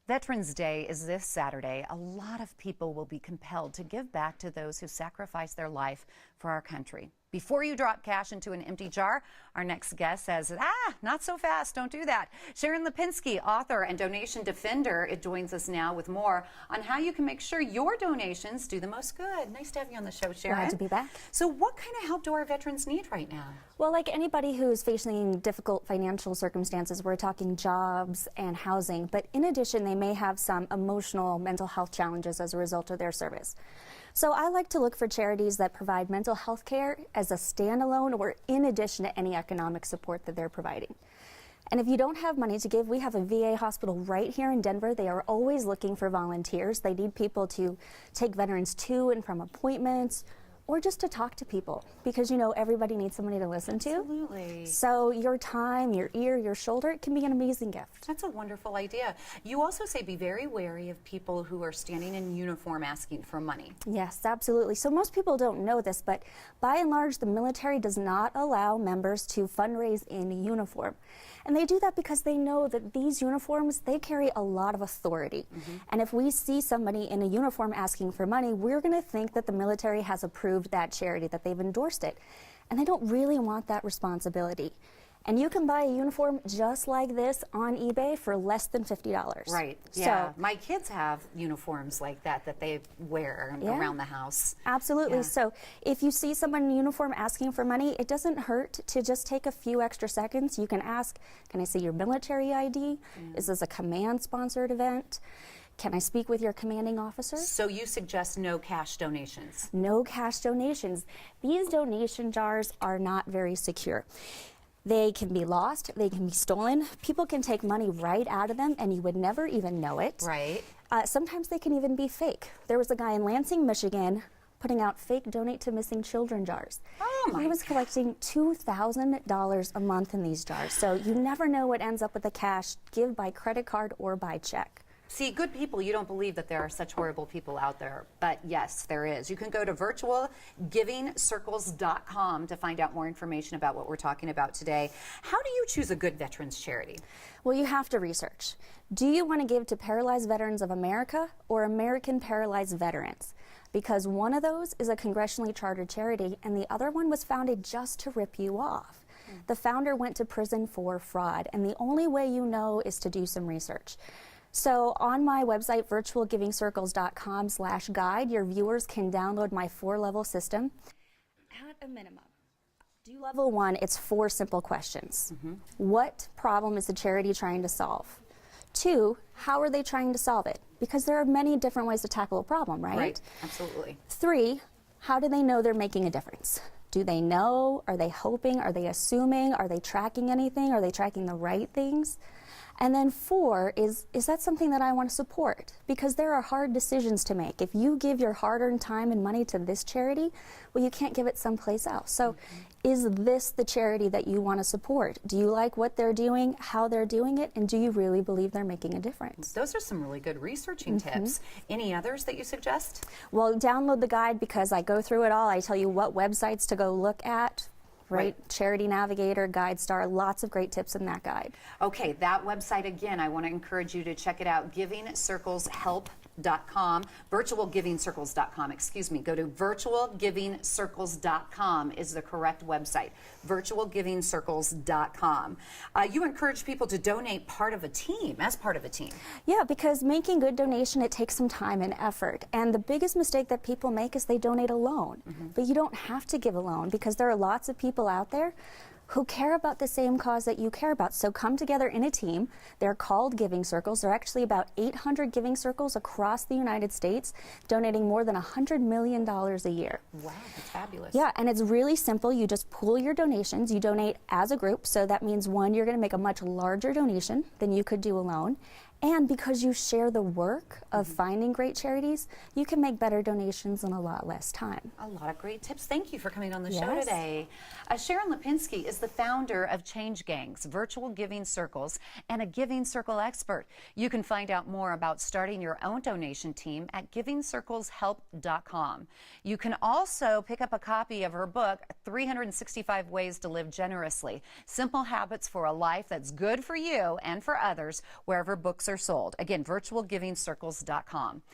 Veterans Day is this Saturday. A lot of people will be compelled to give back to those who sacrificed their life for our country. Before you drop cash into an empty jar, our next guest says, not so fast, don't do that. Sharon Lipinski, author and donation defender, joins us now with more on how you can make sure your donations do the most good. Nice to have you on the show, Sharon. Glad to be back. So what kind of help do our veterans need right now? Well, like anybody who's facing difficult financial circumstances, we're talking jobs and housing, but in addition, they may have some emotional, mental health challenges as a result of their service. So I like to look for charities that provide mental health care as a standalone or in addition to any economic support that they're providing. And if you don't have money to give, we have a VA hospital right here in Denver. They are always looking for volunteers. They need people to take veterans to and from appointments, or just to talk to people, because you know everybody needs somebody to listen to. Absolutely. So your time, your ear, your shoulder, it can be an amazing gift. That's a wonderful idea. You also say be very wary of people who are standing in uniform asking for money. Yes, absolutely. So most people don't know this, but by and large, the military does not allow members to fundraise in uniform. And they do that because they know that these uniforms, they carry a lot of authority. And if we see somebody in a uniform asking for money, we're going to think that the military has approved that charity, that they've endorsed it. And they don't really want that responsibility. And you can buy a uniform just like this on eBay for less than $50. Right. Yeah. So, my kids have uniforms like that they wear around the house. Absolutely. Yeah. So if you see someone in uniform asking for money, it doesn't hurt to just take a few extra seconds. You can ask, can I see your military ID? Is this a command-sponsored event? Can I speak with your commanding officer? So you suggest no cash donations? No cash donations. These donation jars are not very secure. They can be lost, they can be stolen. People can take money right out of them and you would never even know it. Right. Sometimes they can even be fake. There was a guy in Lansing, Michigan, putting out fake donate to missing children jars. Oh my He was collecting $2,000 a month in these jars. So you never know what ends up with the cash, give by credit card or by check. See, good people, you don't believe that there are such horrible people out there, but yes, there is. You can go to virtualgivingcircles.com to find out more information about what we're talking about today. How do you choose a good veterans charity? Well, you have to research. Do you want to give to Paralyzed Veterans of America or American Paralyzed Veterans? Because one of those is a congressionally chartered charity and the other one was founded just to rip you off. The founder went to prison for fraud, and the only way you know is to do some research. So on my website, virtualgivingcircles.com/guide, your viewers can download my 4-level system. At a minimum, do level 1, it's 4 simple questions. What problem is the charity trying to solve? 2, how are they trying to solve it? Because there are many different ways to tackle a problem, right? Right, absolutely. 3, how do they know they're making a difference? Do they know? Are they hoping? Are they assuming? Are they tracking anything? Are they tracking the right things? And then 4 is that something that I want to support? Because there are hard decisions to make. If you give your hard-earned time and money to this charity, well, you can't give it someplace else. So is this the charity that you want to support? Do you like what they're doing, how they're doing it, and do you really believe they're making a difference? Those are some really good researching tips. Any others that you suggest? Well, download the guide because I go through it all. I tell you what websites to go look at. Right. Charity Navigator, GuideStar, lots of great tips in that guide. Okay, that website again, I want to encourage you to check it out, givingcircleshelp.com, virtualgivingcircles.com, excuse me. Go to virtualgivingcircles.com is the correct website, virtualgivingcircles.com. You encourage people to donate part of a team, as part of a team. Yeah, because making good donation, it takes some time and effort. And the biggest mistake that people make is they donate alone. But you don't have to give alone because there are lots of people out there who care about the same cause that you care about. So come together in a team. They're called Giving Circles. There are actually about 800 Giving Circles across the United States, donating more than $100 million a year. Wow, that's fabulous. Yeah, and it's really simple. You just pool your donations. You donate as a group, so that means, one, you're going to make a much larger donation than you could do alone. And because you share the work of finding great charities, you can make better donations in a lot less time. A lot of great tips. Thank you for coming on the show today. Sharon Lipinski is the founder of Change Gangs, Virtual Giving Circles, and a Giving Circle expert. You can find out more about starting your own donation team at givingcircleshelp.com. You can also pick up a copy of her book, 365 Ways to Live Generously, Simple Habits for a Life That's Good for You and for Others, wherever books are they're sold. Again, virtualgivingcircles.com.